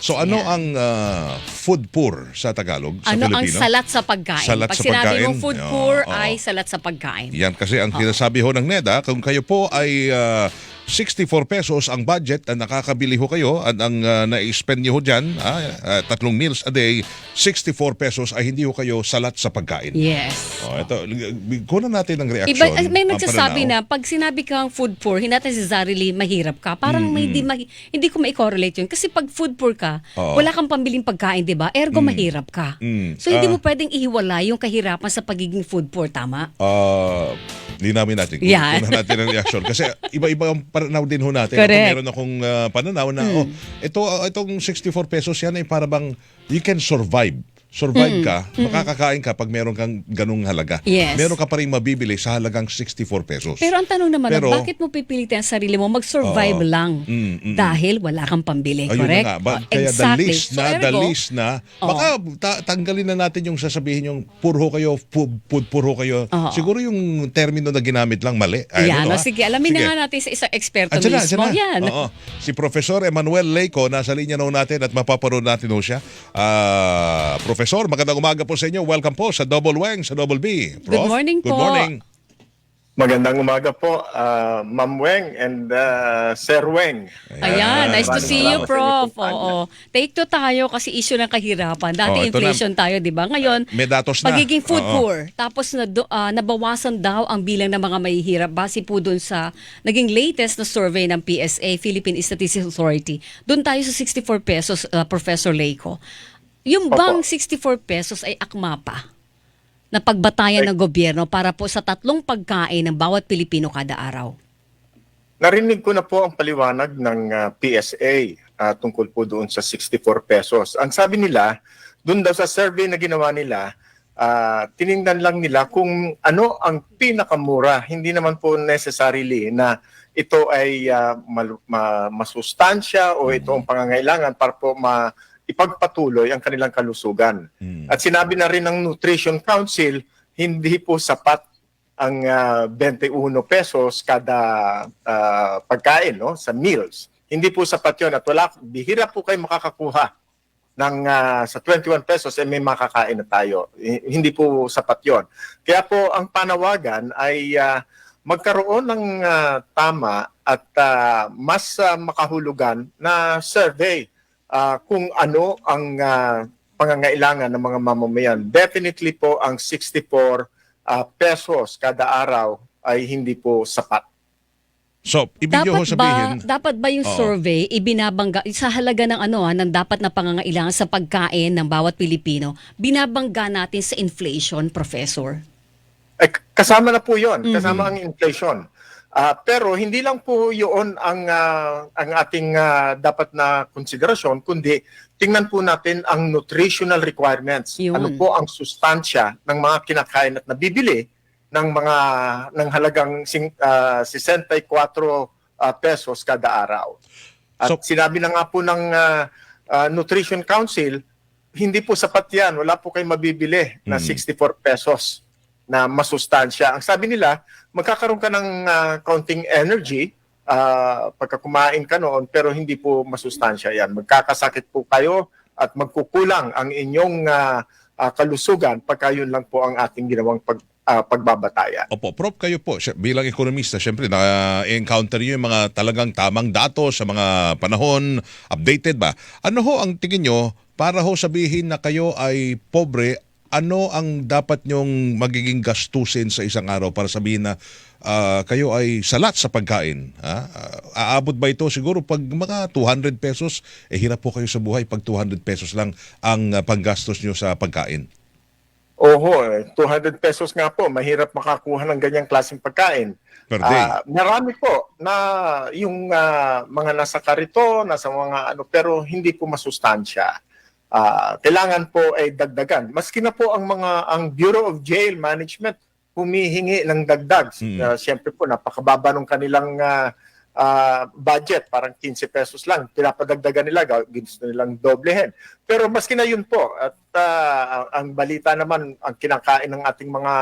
So ano ang food poor sa Tagalog, sa Ano ang Filipino? salat sa pagkain? Salat Pag sa sinabi pagkain? mong food Oo, poor oo. ay salat sa pagkain. Yan kasi ang sinasabi ho ng NEDA, kung kayo po ay 64 pesos ang budget na nakakabili ho kayo at ang na-spend nyo ho dyan, 3 meals a day, 64 pesos ay hindi ho kayo salat sa pagkain. Yes. Ito, kunan natin ng reaction. Iba, may nagsasabi pananaw. na pag sinabi kang food poor, hindi necessarily mahirap ka. Parang hindi ko ma-correlate yun. Kasi pag food poor ka, Oo. wala kang pambiling pagkain, di ba? Ergo mahirap ka. So hindi mo pwedeng ihiwalay yung kahirapan sa pagiging food poor, tama? Linawin natin. Yan. Kunan natin ang reaction. Kasi iba-iba ang pananaw din ho natin. Correct. Kung meron akong pananaw na, itong 64 pesos yan ay para bang you can survive. Survive ka, makakakain ka pag meron kang ganung halaga. Yes. Meron ka pa rin mabibili sa halagang 64 pesos. Pero ang tanong naman, Pero, bakit mo pipilitin ang sarili mo mag-survive lang dahil wala kang pambili, ayun correct? na nga. Kaya Exactly. the list na, baka tanggalin na natin yung sasabihin yung puro kayo, puro kayo. Siguro yung termino na ginamit lang mali. Yan, sige, alamin na nga natin sa isang eksperto mismo. Yan. Oo. Si Professor Emmanuel Leyco, nasa linya na natin at mapaparoon natin ho siya. Professor, magandang umaga po sa inyo. Welcome po sa Double Wang, sa Double B. Prof, Good morning good po. morning. Magandang umaga po, Ma'am Weng and Sir Weng. Ayan, nice to Maraming see you, salamat sa Prof. inyong pagpapala. Oo. Take two tayo kasi issue ng kahirapan. Dati Ito inflation tayo, di ba? Ngayon, May datos na. pagiging food Oo. poor. Tapos nabawasan daw ang bilang ng mga mahihirap base po dun sa naging latest na survey ng PSA, Philippine Statistics Authority. Doon tayo sa 64 pesos, Professor Leyco. Yung bang 64 pesos ay akma pa na pagbatayan ng gobyerno para po sa 3 pagkain ng bawat Pilipino kada araw? Narinig ko na po ang paliwanag ng PSA tungkol po doon sa 64 pesos. Ang sabi nila, doon daw sa survey na ginawa nila, tiningnan lang nila kung ano ang pinakamura. Hindi naman po necessarily na ito ay masustansya o ito ang pangangailangan para po ipagpatuloy ang kanilang kalusugan. At sinabi na rin ng Nutrition Council, hindi po sapat ang 21 pesos kada pagkain, no, sa meals. Hindi po sapat yun at bihira po kayo makakakuha ng sa 21 pesos may makakain na tayo. Hindi po sapat yon. Kaya po ang panawagan ay magkaroon ng tama at mas makahulugan na survey kung ano ang pangangailangan ng mga mamamayan. Definitely po ang 64 pesos kada araw ay hindi po sapat. So, ibig nyo ho sabihin... Dapat ba yung survey ibinabangga sa halaga ng ng dapat na pangangailangan sa pagkain ng bawat Pilipino, binabangga natin sa inflation, Professor? Kasama na po 'yon, kasama ang inflation. Pero hindi lang po 'yon ang ating dapat na konsiderasyon, kundi tingnan po natin ang nutritional requirements. Yun. Ano po ang sustansya ng mga kinakain at nabibili ng halagang 64 pesos kada araw. At sinabi na nga po ng Nutrition Council, hindi po sapat yan. Wala po kayong mabibili na 64 pesos na masustansya. Ang sabi nila, magkakaroon ka ng counting energy pagka kumain ka noon, pero hindi po masustansya yan. Magkakasakit po kayo at magkukulang ang inyong kalusugan pagka yun lang po ang ating ginawang pagbabatayan. Opo, Prof, kayo po, bilang ekonomista, syempre, na-encounter nyo yung mga talagang tamang datos sa mga panahon, updated ba? Ano ho ang tingin nyo para ho sabihin na kayo ay pobre? Ano ang dapat nyong magiging gastusin sa isang araw para sabihin na kayo ay salat sa pagkain? Aabot ba ito siguro pag mga 200 pesos? Hirap po kayo sa buhay pag 200 pesos lang ang panggastos nyo sa pagkain. Oho, 200 pesos nga po. Mahirap makakuha ng ganyang klaseng pagkain. Per day. Marami po na yung mga nasa karito, nasa mga pero hindi po masustansya. Kailangan po ay dagdagan. Maski na po ang Bureau of Jail Management humihingi ng dagdag. Siyempre po napakababa ng kanilang budget, parang 15 pesos lang. Pinapadagdagan nila, gusto nilang doblehin. Pero maski na yun po, at ang balita naman, ang kinakain ng ating mga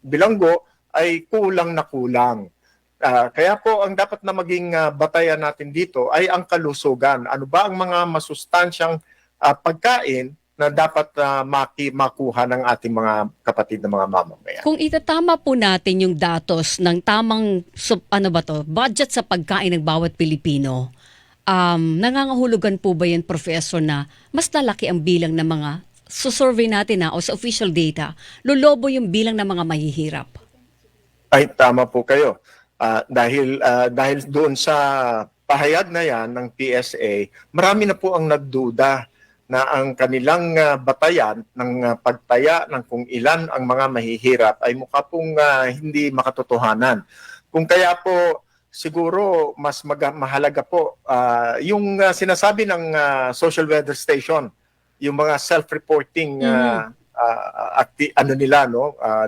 bilanggo ay kulang na kulang. Kaya po ang dapat na maging batayan natin dito ay ang kalusugan. Ano ba ang mga masustansyang pagkain na dapat makuha ng ating mga kapatid na mga mamamayan. Kung itatama po natin yung datos ng tamang budget sa pagkain ng bawat Pilipino, nangangahulugan po ba yan, Professor, na mas lalaki ang bilang ng mga survey natin o sa official data, lulobo yung bilang ng mga mahihirap? Ay, tama po kayo. Dahil doon sa pahayag na yan ng PSA, marami na po ang nagduda na ang kanilang batayan ng pagtaya ng kung ilan ang mga mahihirap ay mukha pong hindi makatotohanan. Kung kaya po siguro mas mahalaga po yung sinasabi ng social weather station, yung mga self-reporting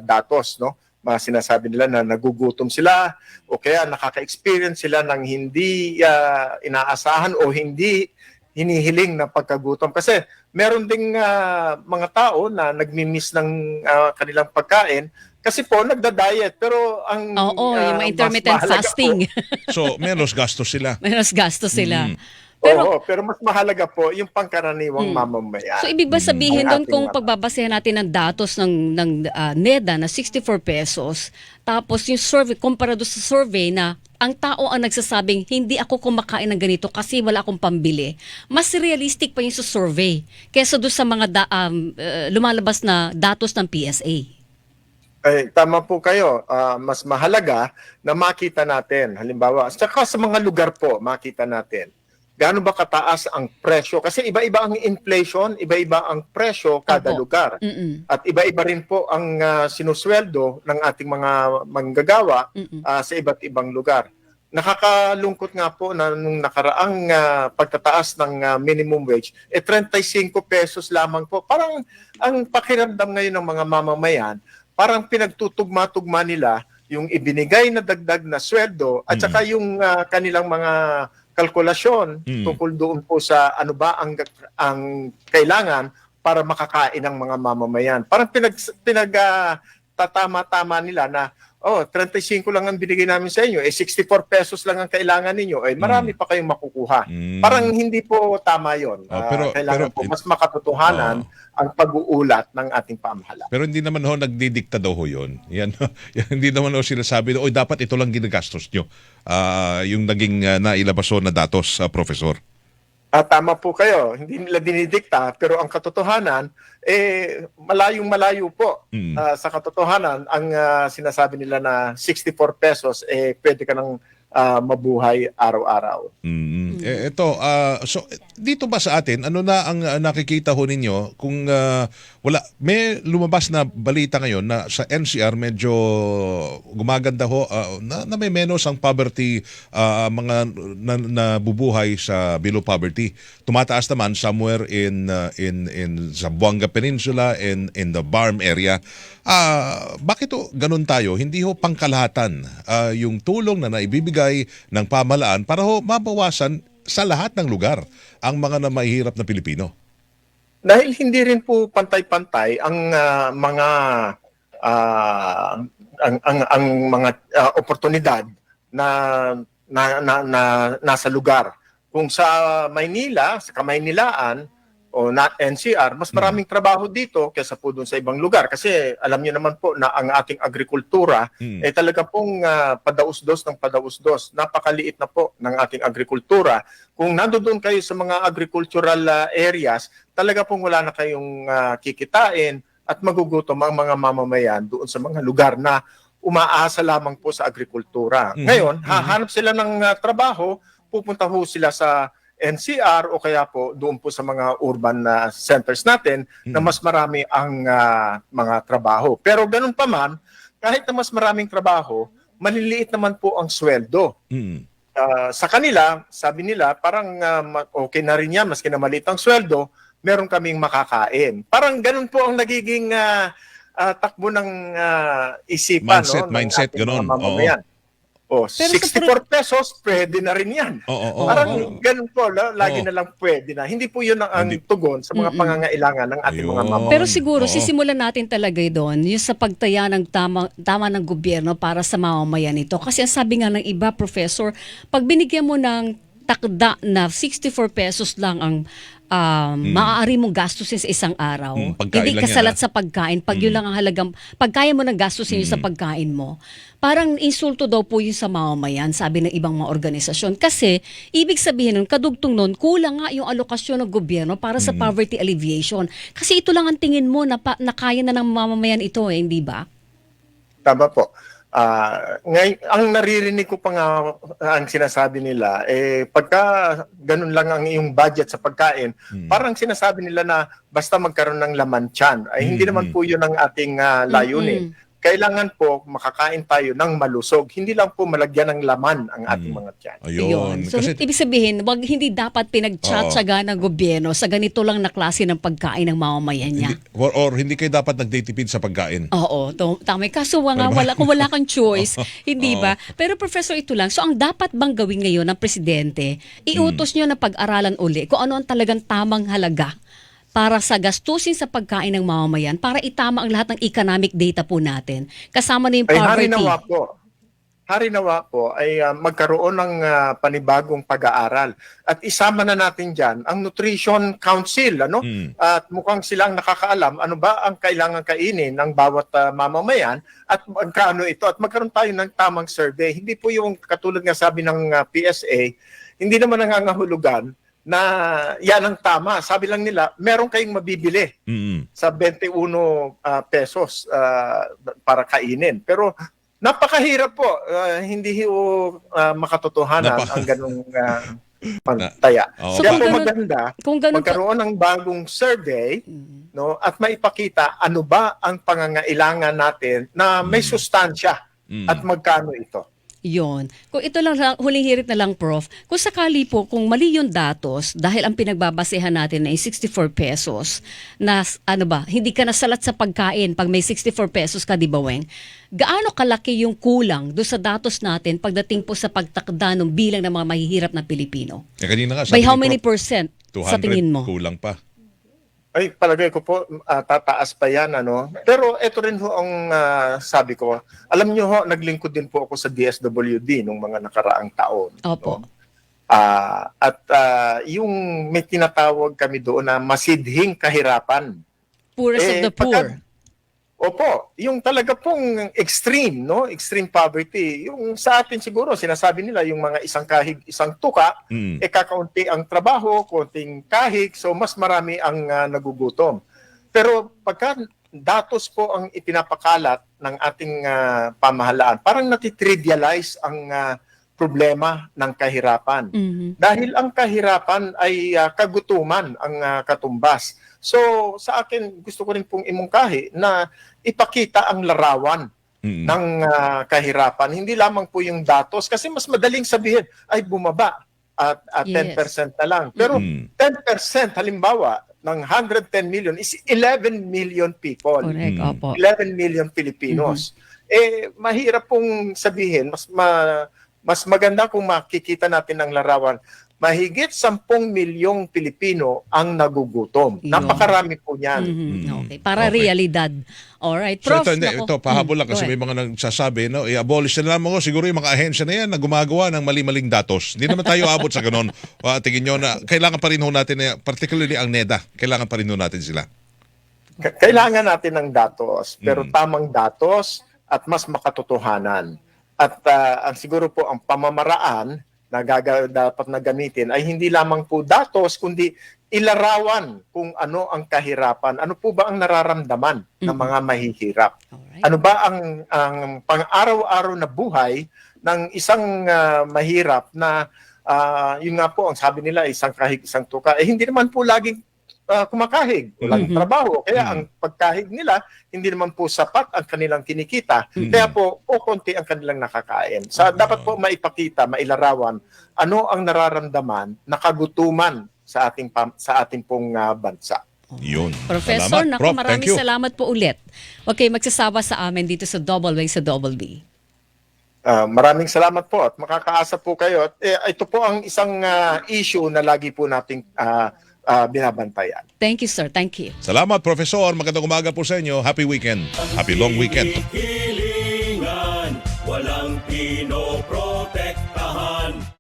datos, no? Mga sinasabi nila na nagugutom sila o kaya nakaka-experience sila ng hindi inaasahan o hindi hinihiling na pagkagutom. Kasi meron ding mga tao na nagmi-miss ng kanilang pagkain kasi po nagda-diet. Pero ang yung mga intermittent fasting. So, menos gastos sila. Menos gastos sila. Pero mas mahalaga po yung pangkaraniwang mamamayan. So ibig ba sabihin Ang doon ating kung pagbabasehan natin ng datos ng NEDA na 64 pesos, tapos yung survey, kumpara doon sa survey na ang tao ang nagsasabing hindi ako kumakain ng ganito kasi wala akong pambili, mas realistic pa yung sa survey kaysa doon sa mga lumalabas na datos ng PSA. Ay, tama po kayo. Mas mahalaga na makita natin. Halimbawa, saka sa mga lugar po, makita natin gaano ba kataas ang presyo? Kasi iba-iba ang inflation, iba-iba ang presyo kada lugar. At iba-iba rin po ang sinusweldo ng ating mga manggagawa sa iba't ibang lugar. Nakakalungkot nga po na nung nakaraang pagtataas ng minimum wage, 35 pesos lamang po. Parang ang pakiramdam ngayon ng mga mamamayan, parang pinagtutugma-tugma nila yung ibinigay na dagdag na sweldo at saka yung kanilang mga kalkulasyon tungkol doon po sa ano ba ang kailangan para makakain ng mga mamamayan. Parang tatama-tama nila na 35 lang ang binigay namin sa inyo, 64 pesos lang ang kailangan ninyo, marami pa kayong makukuha. Parang hindi po tama 'yon. Kailangan po mas makatotohanan ang pag-uulat ng ating pamahalaan. Pero hindi naman nagdidikta daw yun. Yan, hindi naman sinasabi na, dapat ito lang ginagastos nyo. Yung naging nailabas na datos, Professor. Tama po kayo. Hindi nila dinidikta, pero ang katotohanan, malayong-malayo po sa katotohanan. Ang sinasabi nila na 64 pesos, pwede ka nang mabuhay araw-araw. So dito ba sa atin, ano na ang nakikita ho ninyo kung may lumabas na balita ngayon na sa NCR medyo gumaganda na may menos ang poverty, mga nabubuhay sa below poverty. Tumataas naman somewhere in Zamboanga Peninsula and in the Barm area. Bakit ganun tayo? Hindi pangkalahatan yung tulong na naibibigay ng pamahalaan para mabawasan sa lahat ng lugar ang mga mahihirap na Pilipino? Dahil hindi rin po pantay-pantay ang mga oportunidad na nasa lugar. Kung sa Maynila, sa Kamaynilaan o NCR, mas maraming trabaho dito kaysa po doon sa ibang lugar. Kasi alam niyo naman po na ang ating agrikultura talaga pong padausdos ng padausdos. Napakaliit na po ng ating agrikultura. Kung nandoon kayo sa mga agricultural areas, talaga pong wala na kayong kikitain at magugutom ang mga mamamayan doon sa mga lugar na umaasa lamang po sa agrikultura. Ngayon, hahanap sila ng trabaho, pupunta ho sila sa NCR o kaya po doon po sa mga urban centers natin na mas marami ang mga trabaho. Pero ganun pa man, kahit na mas maraming trabaho, maliliit naman po ang sweldo. Sa kanila, sabi nila, parang okay na rin yan, maski na maliit ang sweldo, meron kaming makakain. Parang ganun po ang nagiging takbo ng isipan. Mindset, ganun. Oo. O, Pero sa 64 pesos, pwede na rin yan. Oo. Parang ganun po, lagi Oo. na lang pwede na. Hindi po yun ang Hindi. tugon sa mga pangangailangan ng ating mga Ayun. mamamayan. Pero siguro Oo. sisimulan natin talaga doon yung sa pagtaya ng tama ng gobyerno para sa mamamayan ito. Kasi ang sabi nga ng iba, Professor, pag binigyan mo ng takda na 64 pesos lang ang maaari mong gastusin sa isang araw. Pagkain Hindi lang yan, kasalat sa pagkain. Pag yun lang ang halagang, pag kaya mo nang gastusin yun sa pagkain mo, parang insulto daw po yun sa mamamayan, sabi ng ibang mga organisasyon. Kasi, ibig sabihin nun, kadugtong nun, kulang nga yung alokasyon ng gobyerno para sa poverty alleviation. Kasi ito lang ang tingin mo na, na kaya na ng mamamayan ito, hindi ba? Tama po. Ang naririnig ko pa nga ang sinasabi nila, pagka ganun lang ang iyong budget sa pagkain, parang sinasabi nila na basta magkaroon ng laman tiyan. Ay hindi naman po yun ang ating layunin. Kailangan po makakain tayo ng malusog. Hindi lang po malagyan ng laman ang ating mga tiyan. Ayun. So, ibig sabihin, hindi dapat pinagtsatsaga ng gobyerno sa ganito lang na klase ng pagkain ng mamamayan niya. Or hindi kayo dapat nagtitipid sa pagkain. Oo, tama. Kaso nga, kung wala kang choice, hindi ba? Pero Professor, ito lang. So, ang dapat bang gawin ngayon ng Presidente, iutos nyo na pag-aralan uli kung ano ang talagang tamang halaga para sa gastusin sa pagkain ng mamamayan, para itama ang lahat ng economic data po natin. Kasama na yung poverty. Harinawa po ay magkaroon ng panibagong pag-aaral. At isama na natin dyan ang Nutrition Council. At mukhang silang nakakaalam ano ba ang kailangan kainin ng bawat mamamayan at magkano ito. At magkaroon tayo ng tamang survey. Hindi po yung katulad nga sabi ng PSA, hindi naman nangangahulugan na yan ang tama. Sabi lang nila, meron kayong mabibili sa 21 pesos para kainin. Pero napakahirap po. Hindi makatotohanan ang ganung pantaya. So, Kaya po ganun- maganda kung ganun magkaroon ng bagong survey at maipakita ano ba ang pangangailangan natin na may sustansya at magkano ito. Yon. Kung ito lang, huling hirit na lang, Prof, kung sakali po, kung mali yung datos, dahil ang pinagbabasehan natin ay 64 pesos, na hindi ka nasalat sa pagkain pag may 64 pesos ka, di ba, Weng? Gaano kalaki yung kulang doon sa datos natin pagdating po sa pagtakda ng bilang ng mga mahihirap na Pilipino? Kanina nga, By sabi how ni many Prof, percent 200, sa tingin mo? kulang pa. Ay, palagay ko po, tataas pa yan, Pero ito rin ho ang sabi ko. Alam niyo ho, naglingkod din po ako sa DSWD nung mga nakaraang taon. Opo. Yung may tinatawag kami doon na masidhing kahirapan. Poorest of the poor. Opo, yung talaga pong extreme, extreme poverty. Yung sa atin siguro, sinasabi nila yung mga isang kahig, isang tuka, kakaunti ang trabaho, konting kahig, so mas marami ang nagugutom. Pero pagka datos po ang ipinapakalat ng ating pamahalaan, parang natitrivialize ang problema ng kahirapan. Dahil ang kahirapan ay kagutuman ang katumbas. So sa akin, gusto ko rin pong imungkahi na ipakita ang larawan ng kahirapan. Hindi lamang po yung datos kasi mas madaling sabihin ay bumaba at 10% na lang. Pero 10% halimbawa ng 110 million is 11 million people. Correct, opo. 11 million Filipinos. Mahirap pong sabihin, mas maganda kung makikita natin ang larawan. Mahigit 10 milyong Pilipino ang nagugutom. Yun. Napakarami po niyan. Okay, para realidad. Alright, Prof. So nako. ito pahabol lang Go kasi ahead. may mga nagsasabi, i-abolish na lang mo siguro yung mga ahensya na yan na gumagawa ng mali-maling datos. Hindi naman tayo abot sa ganun. Tingin nyo na kailangan pa rin ho natin, particularly ang NEDA, kailangan pa rin ho natin sila. Kailangan natin ng datos, pero tamang datos at mas makatotohanan. At ang siguro po ang pamamaraan na dapat na gamitin ay hindi lamang po datos, kundi ilarawan kung ano ang kahirapan. Ano po ba ang nararamdaman ng mga mahihirap? Alright. Ano ba ang pang-araw-araw na buhay ng isang mahirap na yun nga po, ang sabi nila, isang kahig, isang tuka. Hindi naman po laging kumakahig, walang trabaho. Kaya ang pagkahig nila, hindi naman po sapat ang kanilang kinikita. Kaya po, konti ang kanilang nakakain. Dapat po maipakita, mailarawan, ano ang nararamdaman, nakagutuman sa ating pong bansa. Yun. Professor, Salamat. naku, Prof, thank maraming you. salamat po ulit. Okay, magsasawa sa amin dito sa Double Wing sa Double B. Maraming salamat po at makakaasa po kayo. At ito po ang isang issue na lagi po nating binabantayan. Thank you, sir. Thank you. Salamat, Professor. Magandang umaga po sa inyo. Happy weekend. Happy long weekend.